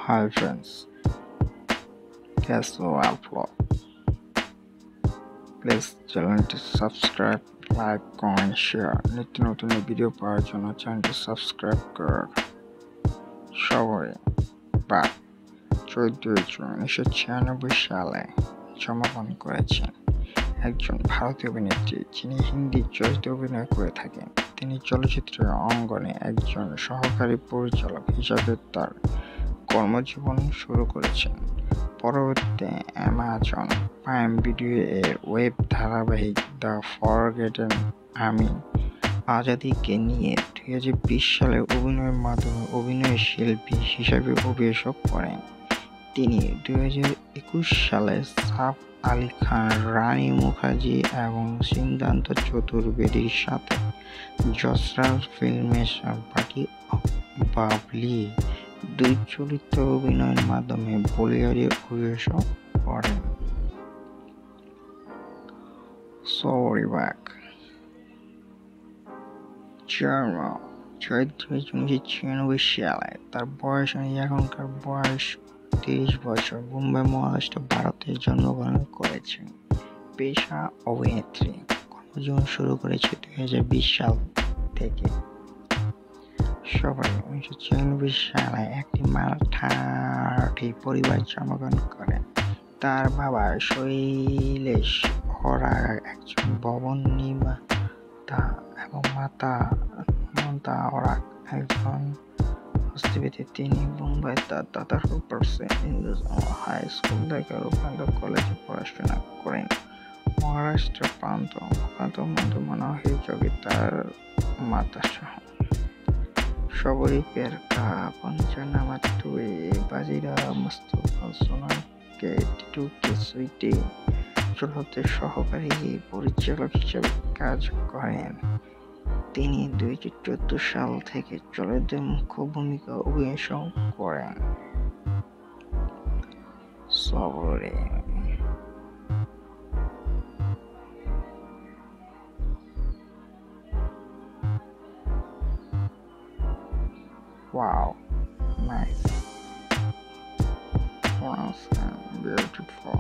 Hi friends, guess what upload. Please চ্যানেলটি subscribe, like, comment, share. নিত্য নতুন video পাওয়ার জন্য চ্যানেলটি সাবস্ক্রাইব করুন। সবাই বা 14 জুন 1996 সালে জন্মগ্রহণ করেছেন একজন ভারতীয় অভিনেত্রী, যিনি হিন্দি চলচ্চিত্রে অভিনয় করে থাকেন। তিনি চলচ্চিত্রের অঙ্গনে একজন সহকারী পরিচালক হিসাবে তার কর্মজীবন শুরু করেছেন। পরবর্তীতে অ্যামাজন প্রাইম ভিডিও এর ওয়েব ধারাবাহিক দ্য ফরগেটেন আজাদিকে নিয়ে 2020 সালে অভিনয়ের মাধ্যমে অভিনয় শিল্পী হিসাবে অভিষেক করেন। তিনি 2021 সালে সাফ আলী খান, রানী মুখার্জি এবং সিদ্ধান্ত চতুর্বেদীর সাথে জসরাজ ফিল্মের পার্টি অফ বাবলি 2 চরিত্রে অভিনয়ের মাধ্যমে বলিউডে অভিষেক করেন। জন্ম 14 জুন 1996 সালে। তার বয়স এখনকার বয়স 30 বছর। মুম্বাই, মহারাষ্ট্র, ভারতে জন্মগ্রহণ করেছেন। পেশা অভিনেত্রী। কর্মজীবন শুরু করেছে 2020 সাল থেকে। সবাই 1996 সালে একটি মারাঠি পরিবারে জন্মগ্রহণ করেন। তার বাবা শৈলেশ ওরাক একজন ভবন নির্মাতা এবং মাতা মমতা ওরাক একজন হস্তশিল্পী। তিনি মুম্বাই তার দাদার পার্সে ইংলিশ হাই স্কুল থেকে রূপান্তর কলেজে পড়াশোনা করেন। মহারাষ্ট্র প্রান্ত মনোহর যোগী তার মাতা সহ। শবরী পেরকা, পঞ্চনামা 2, বাজিরাও, মুস্তফা, সোনাম কে, টিটু কে, সুইটি চলচ্চিত্রের সহকারী পরিচালক হিসেবে কাজ করেন। তিনি 2014 সাল থেকে চলচ্চিত্রে মুখ্য ভূমিকা অভিনয় করেন। Shabari Wow, nice. Once and beautiful.